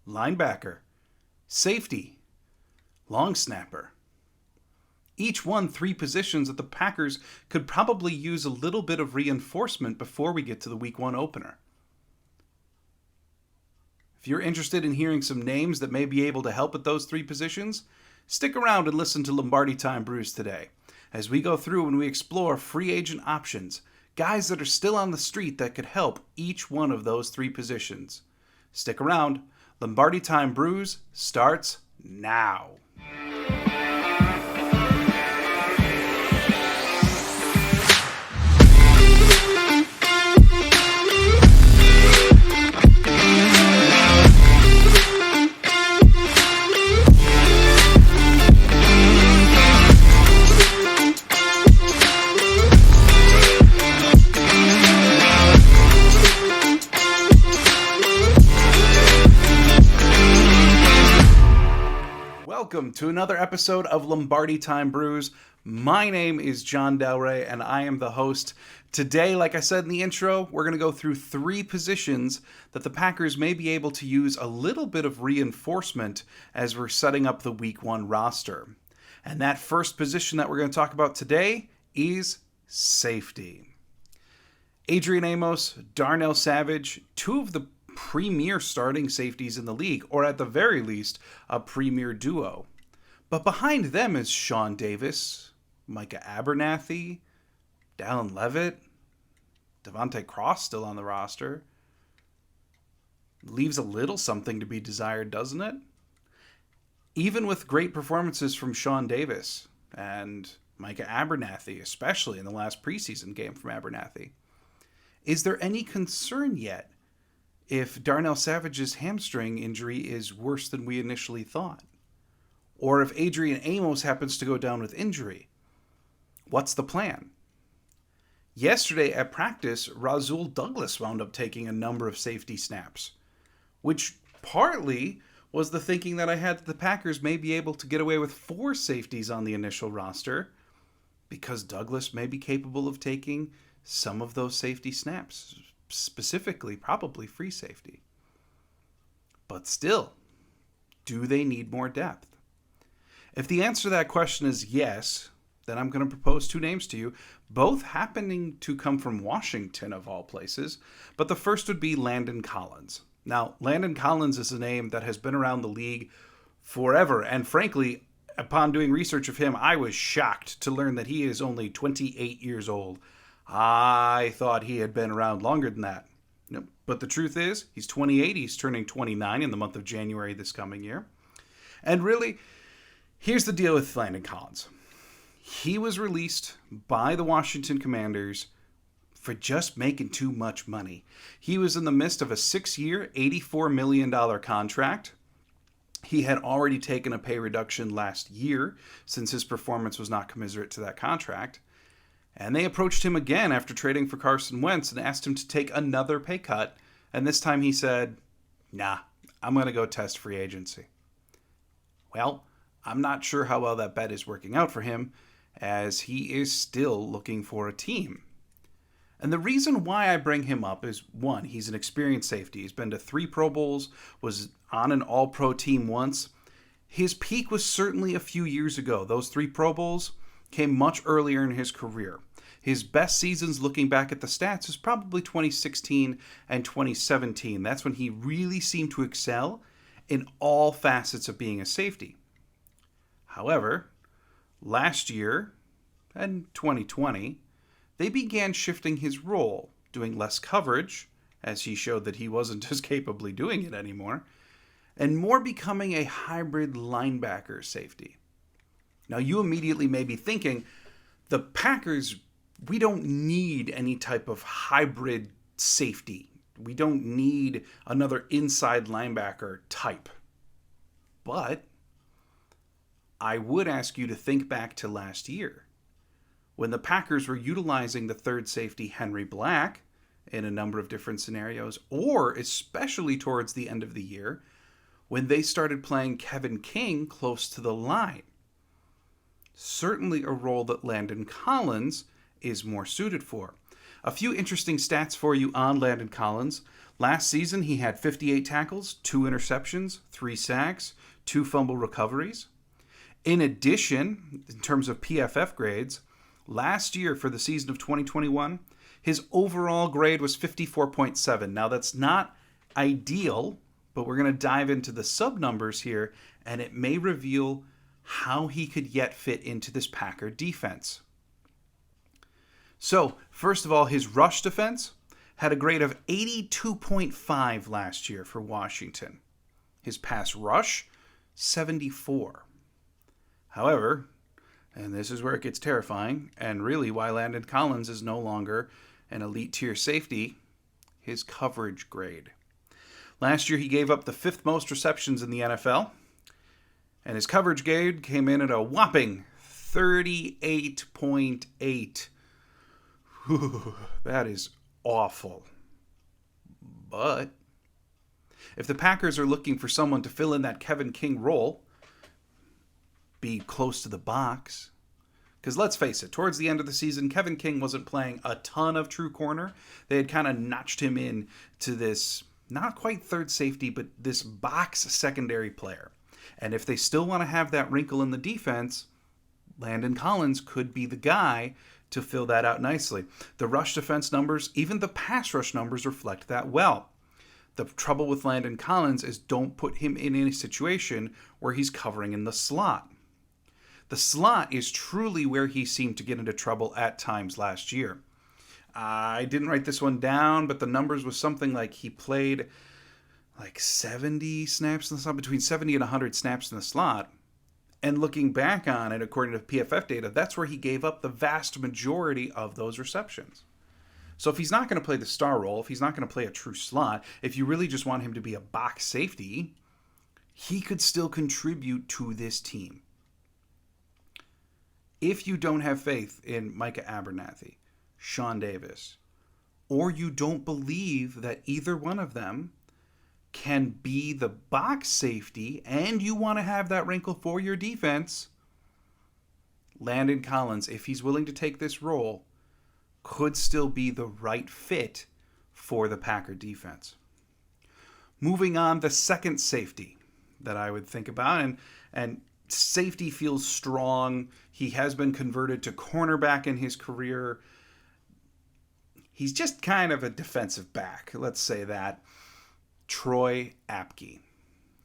linebacker, safety, long snapper. Each one 3 positions that the Packers could probably use a little bit of reinforcement before we get to the Week 1 opener. If you're interested in hearing some names that may be able to help at those 3 positions, stick around and listen to Lombardi Time Brews today, as we go through and we explore free agent options, guys that are still on the street that could help each one of those 3 positions. Stick around. Lombardi Time Brews starts now. Welcome to another episode of Lombardi Time Brews. My name is John Del Rey, and I am the host. Today, like I said in the intro, we're going to go through 3 positions that the Packers may be able to use a little bit of reinforcement as we're setting up the Week 1 roster. And that first position that we're going to talk about today is safety. Adrian Amos, Darnell Savage, 2 of the premier starting safeties in the league, or at the very least, a premier duo. But behind them is Sean Davis, Micah Abernathy, Dallin Levitt, Devontae Cross still on the roster. Leaves a little something to be desired, doesn't it? Even with great performances from Sean Davis and Micah Abernathy, especially in the last preseason game from Abernathy, is there any concern yet if Darnell Savage's hamstring injury is worse than we initially thought? Or if Adrian Amos happens to go down with injury? What's the plan? Yesterday at practice, Rasul Douglas wound up taking a number of safety snaps, which partly was the thinking that I had that the Packers may be able to get away with 4 safeties on the initial roster because Douglas may be capable of taking some of those safety snaps, specifically probably free safety. But still, do they need more depth? If the answer to that question is yes, then I'm going to propose 2 names to you, both happening to come from Washington of all places, but the first would be Landon Collins. Now, Landon Collins is a name that has been around the league forever, and frankly, upon doing research of him, I was shocked to learn that he is only 28 years old. I thought he had been around longer than that. Nope. But the truth is, he's 28. He's turning 29 in the month of January this coming year. And really, here's the deal with Landon Collins. He was released by the Washington Commanders for just making too much money. He was in the midst of a 6-year, $84 million contract. He had already taken a pay reduction last year since his performance was not commensurate to that contract. And they approached him again after trading for Carson Wentz and asked him to take another pay cut. And this time he said, nah, I'm going to go test free agency. Well, I'm not sure how well that bet is working out for him, as he is still looking for a team. And the reason why I bring him up is, 1, he's an experienced safety. He's been to 3 Pro Bowls, was on an All-Pro team once. His peak was certainly a few years ago. Those 3 Pro Bowls came much earlier in his career. His best seasons, looking back at the stats, is probably 2016 and 2017. That's when he really seemed to excel in all facets of being a safety. However, last year and 2020, they began shifting his role, doing less coverage, as he showed that he wasn't as capably doing it anymore, and more becoming a hybrid linebacker safety. Now, you immediately may be thinking, the Packers, we don't need any type of hybrid safety. We don't need another inside linebacker type. But I would ask you to think back to last year, when the Packers were utilizing the third safety Henry Black in a number of different scenarios, or especially towards the end of the year, when they started playing Kevin King close to the line. Certainly a role that Landon Collins is more suited for. A few interesting stats for you on Landon Collins. Last season, he had 58 tackles, 2 interceptions, 3 sacks, 2 fumble recoveries. In addition, in terms of PFF grades, last year for the season of 2021, his overall grade was 54.7. Now, that's not ideal, but we're going to dive into the sub numbers here, and it may reveal how he could yet fit into this Packer defense. So, first of all, his rush defense had a grade of 82.5 last year for Washington. His pass rush, 74. However, and this is where it gets terrifying, and really why Landon Collins is no longer an elite tier safety, his coverage grade. Last year, he gave up the 5th most receptions in the NFL, and his coverage grade came in at a whopping 38.8. That is awful. But if the Packers are looking for someone to fill in that Kevin King role, be close to the box, because let's face it, towards the end of the season, Kevin King wasn't playing a ton of true corner. They had kind of notched him in to this, not quite third safety, but this box secondary player. And if they still want to have that wrinkle in the defense, Landon Collins could be the guy to fill that out nicely. The rush defense numbers, even the pass rush numbers, reflect that well. The trouble with Landon Collins is don't put him in a situation where he's covering in the slot. The slot is truly where he seemed to get into trouble at times last year. I didn't write this one down, but the numbers was something like he played like 70 snaps in the slot, between 70 and 100 snaps in the slot. And looking back on it, according to PFF data, that's where he gave up the vast majority of those receptions. So if he's not going to play the star role, if he's not going to play a true slot, if you really just want him to be a box safety, he could still contribute to this team. If you don't have faith in Micah Abernathy, Sean Davis, or you don't believe that either one of them can be the box safety and you want to have that wrinkle for your defense, Landon Collins, if he's willing to take this role, could still be the right fit for the Packer defense. Moving on, the second safety that I would think about, and safety feels strong. He has been converted to cornerback in his career. He's just kind of a defensive back, let's say that. Troy Apke.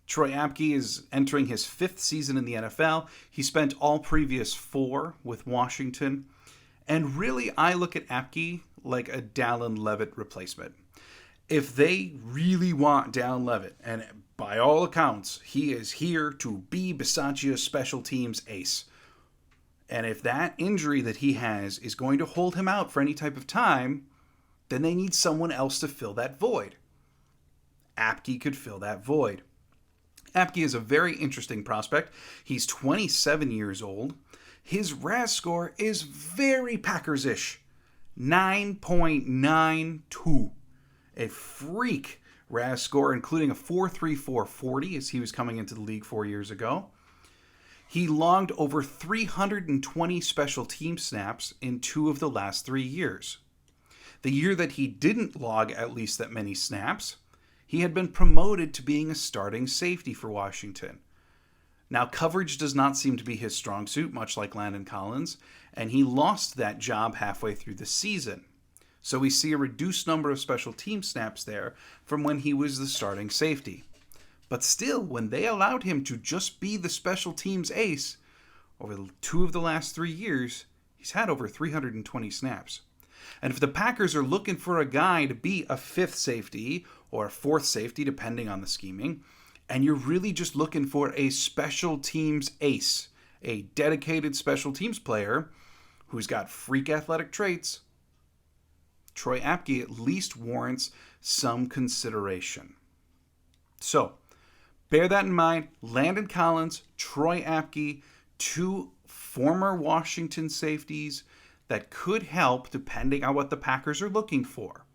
Troy Apke is entering his 5th season in the NFL. He spent all previous 4 with Washington. And really, I look at Apke like a Dallin Levitt replacement. If they really want Dallin Levitt, and by all accounts, he is here to be Bisaccia's special teams ace. And if that injury that he has is going to hold him out for any type of time, then they need someone else to fill that void. Apke could fill that void. Apke is a very interesting prospect. He's 27 years old. His RAS score is very Packers-ish. 9.92. A freak RAS score, including a 4.34 40 as he was coming into the league 4 years ago. He logged over 320 special team snaps in 2 of the last 3 years. The year that he didn't log at least that many snaps, he had been promoted to being a starting safety for Washington. Now, coverage does not seem to be his strong suit, much like Landon Collins, and he lost that job halfway through the season. So we see a reduced number of special team snaps there from when he was the starting safety. But still, when they allowed him to just be the special teams ace, over 2 of the last 3 years, he's had over 320 snaps. And if the Packers are looking for a guy to be a 5th safety or a 4th safety, depending on the scheming, and you're really just looking for a special teams ace, a dedicated special teams player who's got freak athletic traits, Troy Apke at least warrants some consideration. So, bear that in mind. Landon Collins, Troy Apke, 2 former Washington safeties that could help depending on what the Packers are looking for.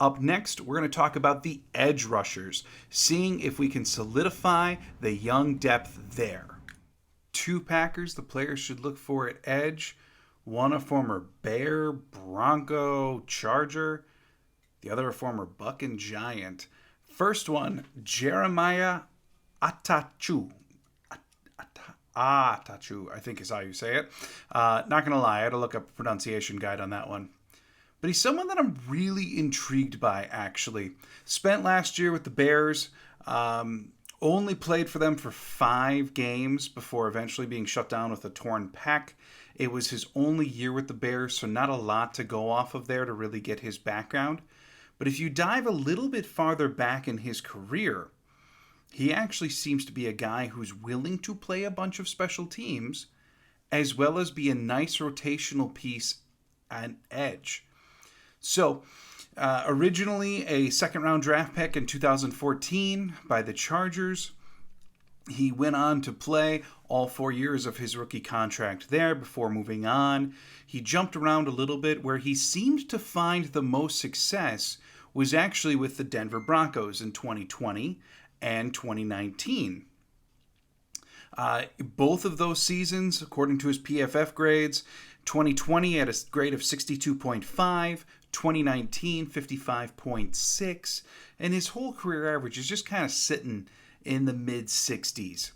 Up next, we're going to talk about the edge rushers, seeing if we can solidify the young depth there. 2 Packers the players should look for at edge. 1 a former Bear, Bronco, Charger. The other a former Buck and Giant. First one, Jeremiah Atachu. Atachu, I think is how you say it. Not going to lie, I had to look up a pronunciation guide on that one. But he's someone that I'm really intrigued by, actually. Spent last year with the Bears. Only played for them for 5 games before eventually being shut down with a torn pec. It was his only year with the Bears, so not a lot to go off of there to really get his background. But if you dive a little bit farther back in his career, he actually seems to be a guy who's willing to play a bunch of special teams, as well as be a nice rotational piece and edge. So, originally a second-round draft pick in 2014 by the Chargers. He went on to play all 4 years of his rookie contract there before moving on. He jumped around a little bit. Where he seemed to find the most success was actually with the Denver Broncos in 2020 and 2019. Both of those seasons, according to his PFF grades, 2020 had a grade of 62.5, 2019 55.6, and his whole career average is just kind of sitting in the mid-60s.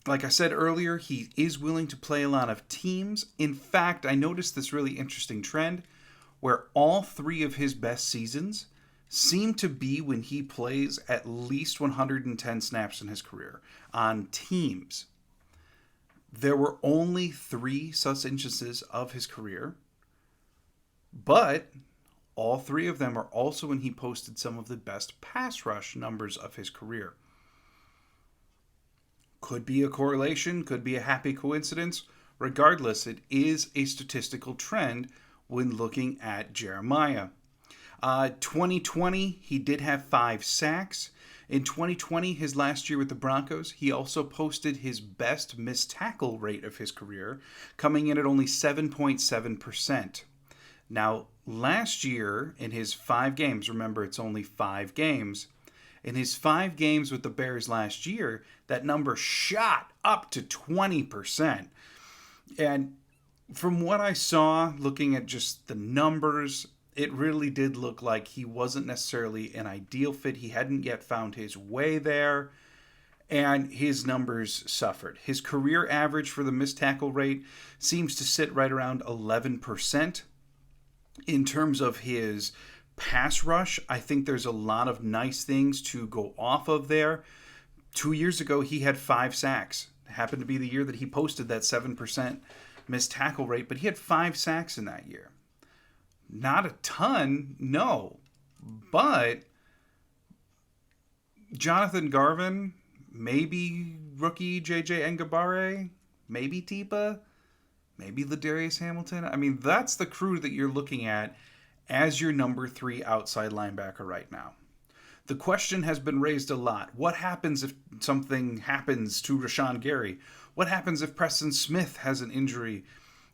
Like I said earlier, he is willing to play a lot of teams. In fact, I noticed this really interesting trend where all 3 of his best seasons seem to be when he plays at least 110 snaps in his career on teams. There were only 3 such instances of his career, but all 3 of them are also when he posted some of the best pass rush numbers of his career. Could be a correlation, could be a happy coincidence. Regardless, it is a statistical trend when looking at Jeremiah. 2020, he did have 5 sacks. In 2020, his last year with the Broncos, he also posted his best missed tackle rate of his career, coming in at only 7.7%. Now, last year, in his 5 games, remember it's only 5 games, in his 5 games with the Bears last year, that number shot up to 20%. And from what I saw, looking at just the numbers, it really did look like he wasn't necessarily an ideal fit. He hadn't yet found his way there, and his numbers suffered. His career average for the missed tackle rate seems to sit right around 11%. In terms of his pass rush, I think there's a lot of nice things to go off of there. 2 years ago, he had 5 sacks. It happened to be the year that he posted that 7% missed tackle rate, but he had 5 sacks in that year. Not a ton, no. But Jonathan Garvin, maybe rookie JJ Ngabare, maybe Tipa, maybe Ladarius Hamilton. I mean, that's the crew that you're looking at as your number 3 outside linebacker right now. The question has been raised a lot. What happens if something happens to Rashawn Gary? What happens if Preston Smith has an injury?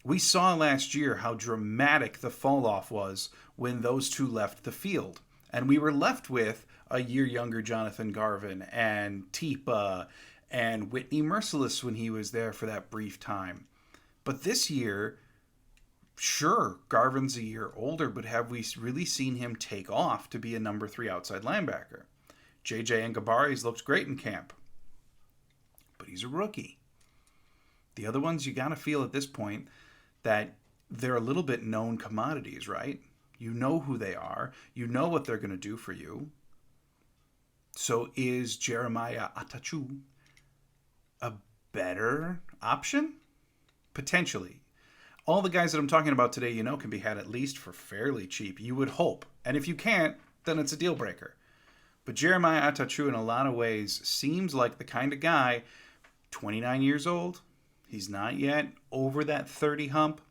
We saw last year how dramatic the fall off was when those 2 left the field. And we were left with a year younger Jonathan Garvin and Tipa and Whitney Merciless when he was there for that brief time. But this year, sure, Garvin's a year older, but have we really seen him take off to be a number 3 outside linebacker? JJ Ngabare's looked great in camp, but he's a rookie. The other ones, you got to feel at this point that they're a little bit known commodities, right? You know who they are. You know what they're going to do for you. So is Jeremiah Atachu a better option? Potentially. All the guys that I'm talking about today, you know, can be had at least for fairly cheap. You would hope. And if you can't, then it's a deal breaker. But Jeremiah Atachu, in a lot of ways, seems like the kind of guy, 29 years old. He's not yet over that 30 hump.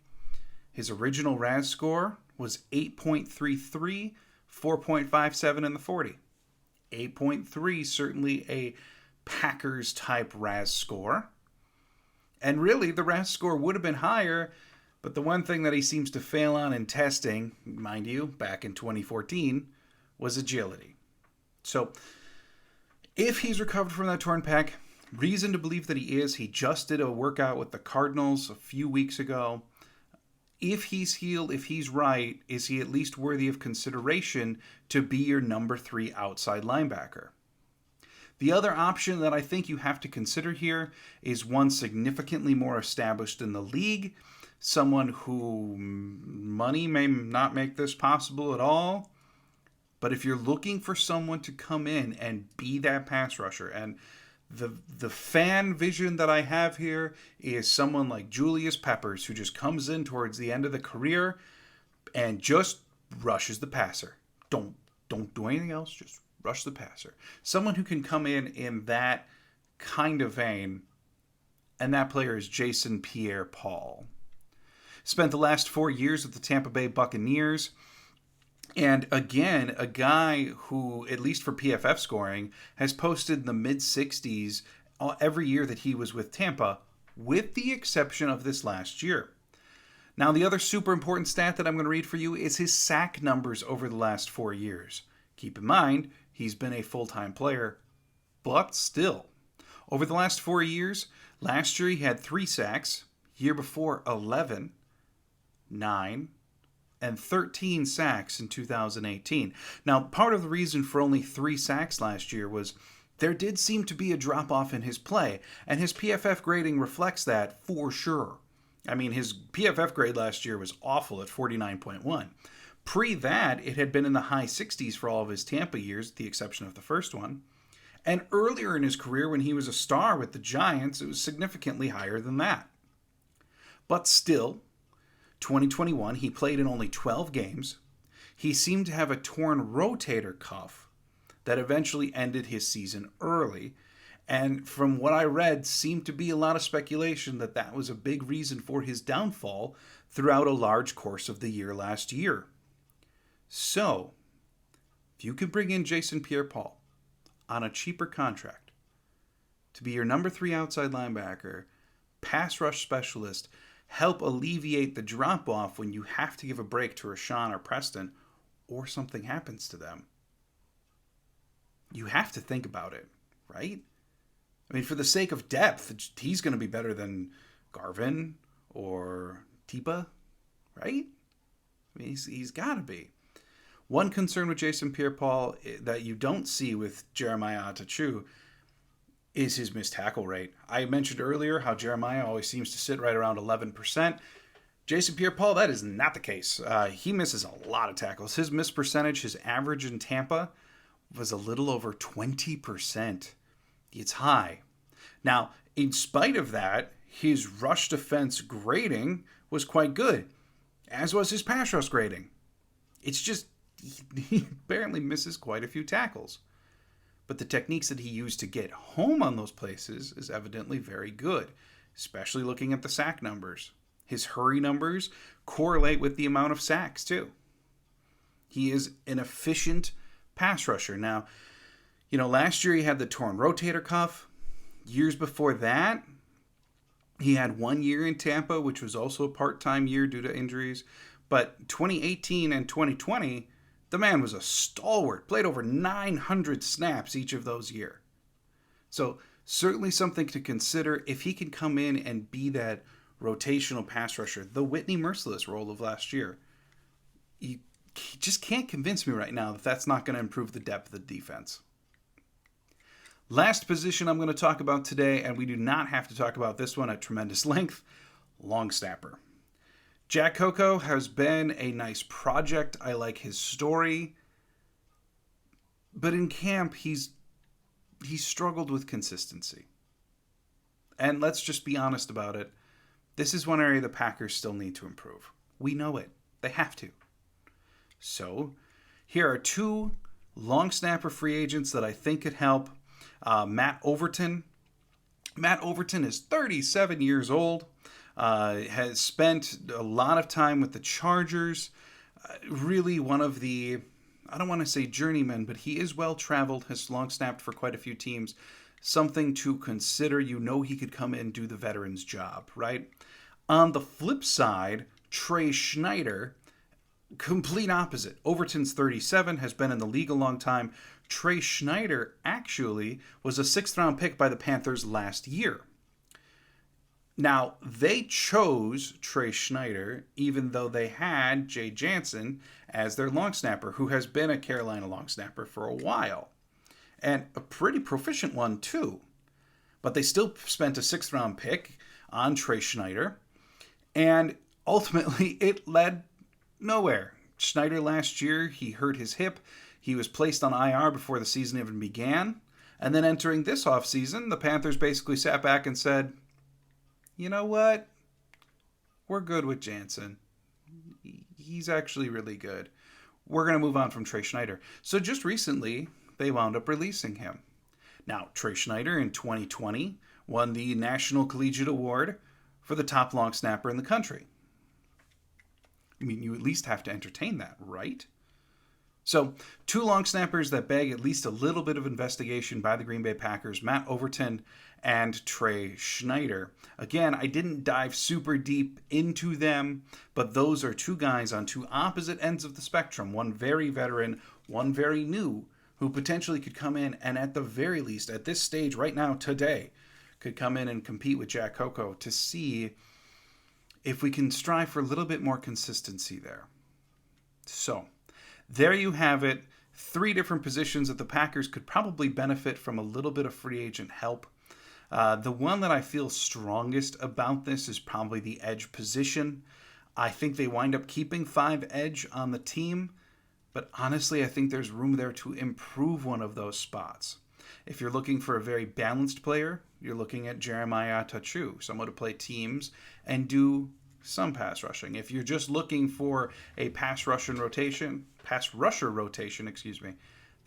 His original RAS score was 8.33, 4.57 in the 40. 8.3, certainly a Packers-type RAS score. And really, the RAS score would have been higher, but the one thing that he seems to fail on in testing, mind you, back in 2014, was agility. So, if he's recovered from that torn pec, reason to believe that he is. He just did a workout with the Cardinals a few weeks ago. if he's healed, if he's right, is he at least worthy of consideration to be your number 3 outside linebacker? The other option that I think you have to consider here is one significantly more established in the league, someone who money may not make this possible at all, but if you're looking for someone to come in and be that pass rusher, and the fan vision that I have here is someone like Julius Peppers, who just comes in towards the end of the career and just rushes the passer. Don't do anything else, just rush the passer. Someone who can come in that kind of vein, and that player is Jason Pierre-Paul. Spent the last 4 years with the Tampa Bay Buccaneers. And again, a guy who, at least for PFF scoring, has posted in the mid-60s every year that he was with Tampa, with the exception of this last year. Now, the other super important stat that I'm going to read for you is his sack numbers over the last 4 years. Keep in mind, he's been a full-time player, but still. Over the last 4 years, last year he had 3 sacks, year before 11, 9, and 13 sacks in 2018. Now, part of the reason for only 3 sacks last year was there did seem to be a drop-off in his play, and his PFF grading reflects that for sure. I mean, his PFF grade last year was awful at 49.1. Pre that, it had been in the high 60s for all of his Tampa years, with the exception of the first one. And earlier in his career, when he was a star with the Giants, it was significantly higher than that. But still, 2021, he played in only 12 games. He seemed to have a torn rotator cuff that eventually ended his season early. And from what I read, seemed to be a lot of speculation that that was a big reason for his downfall throughout a large course of the year last year. So, if you could bring in Jason Pierre-Paul on a cheaper contract to be your number 3 outside linebacker, pass rush specialist, help alleviate the drop-off when you have to give a break to Rashawn or Preston, or something happens to them, you have to think about it, right? I mean, for the sake of depth, he's going to be better than Garvin or Tipa, right? I mean, he's got to be. One concern with Jason Pierre-Paul that you don't see with Jeremiah Attaochu is his missed tackle rate. I mentioned earlier how Jeremiah always seems to sit right around 11%. Jason Pierre-Paul, that is not the case. He misses a lot of tackles. His miss percentage, his average in Tampa, was a little over 20%. It's high. Now, in spite of that, his rush defense grading was quite good, as was his pass rush grading. It's just, he apparently misses quite a few tackles. But the techniques that he used to get home on those places is evidently very good, especially looking at the sack numbers. His hurry numbers correlate with the amount of sacks, too. He is an efficient pass rusher. Now, last year he had the torn rotator cuff. Years before that, he had 1 year in Tampa, which was also a part-time year due to injuries. But 2018 and 2020, the man was a stalwart, played over 900 snaps each of those years. So certainly something to consider if he can come in and be that rotational pass rusher, the Whitney Merciless role of last year. You just can't convince me right now that that's not going to improve the depth of the defense. Last position I'm going to talk about today, and we do not have to talk about this one at tremendous length, long snapper. Jack Coco has been a nice project. I like his story. But in camp, he's struggled with consistency. And let's just be honest about it. This is one area the Packers still need to improve. We know it. They have to. So, here are 2 long snapper free agents that I think could help. Matt Overton. Matt Overton is 37 years old. Has spent a lot of time with the Chargers. Really one of the, I don't want to say journeyman, but he is well-traveled, has long snapped for quite a few teams. Something to consider. He could come in and do the veteran's job, right? On the flip side, Trey Schneider, complete opposite. Overton's 37, has been in the league a long time. Trey Schneider actually was a 6th-round pick by the Panthers last year. Now, they chose Trey Schneider, even though they had Jay Jansen as their long snapper, who has been a Carolina long snapper for a while. And a pretty proficient one, too. But they still spent a 6th-round pick on Trey Schneider. And ultimately, it led nowhere. Schneider last year, he hurt his hip. He was placed on IR before the season even began. And then entering this offseason, the Panthers basically sat back and said, you know what? We're good with Jansen. He's actually really good. We're going to move on from Trey Schneider. So just recently, they wound up releasing him. Now, Trey Schneider in 2020 won the National Collegiate Award for the top long snapper in the country. I mean, you at least have to entertain that, right? So, 2 long snappers that beg at least a little bit of investigation by the Green Bay Packers, Matt Overton and Trey Schneider. Again, I didn't dive super deep into them, but those are 2 guys on 2 opposite ends of the spectrum. One very veteran, one very new, who potentially could come in and at the very least, at this stage right now, today, could come in and compete with Jack Coco to see if we can strive for a little bit more consistency there. So, there you have it. 3 different positions that the Packers could probably benefit from a little bit of free agent help. The one that I feel strongest about this is probably the edge position. I think they wind up keeping 5 edge on the team, but honestly, I think there's room there to improve one of those spots. If you're looking for a very balanced player, you're looking at Jeremiah Tachu, someone to play teams and do some pass rushing. If you're just looking for a pass rusher rotation,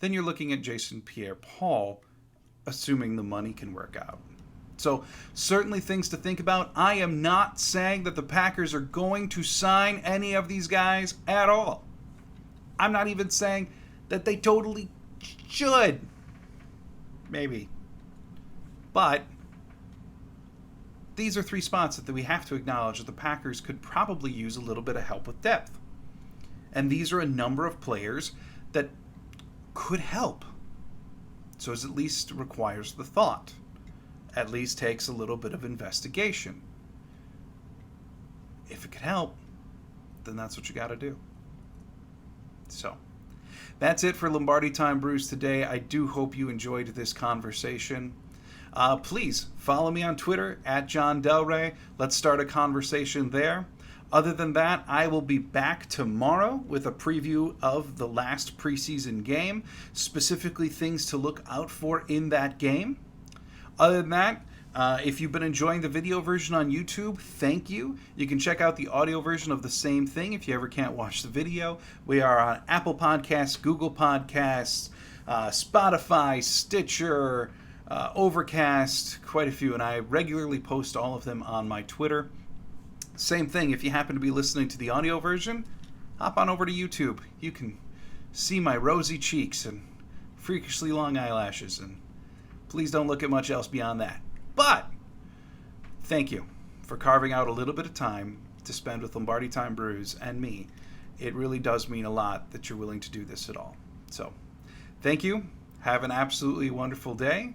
then you're looking at Jason Pierre-Paul, assuming the money can work out. So, certainly things to think about. I am not saying that the Packers are going to sign any of these guys at all. I'm not even saying that they totally should. Maybe. But these are 3 spots that we have to acknowledge that the Packers could probably use a little bit of help with depth. And these are a number of players that could help. So it at least requires the thought. At least takes a little bit of investigation. If it could help, then that's what you got to do. So, that's it for Lombardi Time Brews today. I do hope you enjoyed this conversation. Please follow me on Twitter at John Delray. Let's start a conversation there. Other than that, I will be back tomorrow with a preview of the last preseason game, specifically things to look out for in that game. Other than that, if you've been enjoying the video version on YouTube, thank you. You can check out the audio version of the same thing if you ever can't watch the video. We are on Apple Podcasts, Google Podcasts, Spotify, Stitcher, Overcast, quite a few, and I regularly post all of them on my Twitter. Same thing, if you happen to be listening to the audio version, hop on over to YouTube. You can see my rosy cheeks and freakishly long eyelashes, and please don't look at much else beyond that. But thank you for carving out a little bit of time to spend with Lombardi Time Brews and me. It really does mean a lot that you're willing to do this at all. So, thank you. Have an absolutely wonderful day.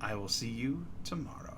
I will see you tomorrow.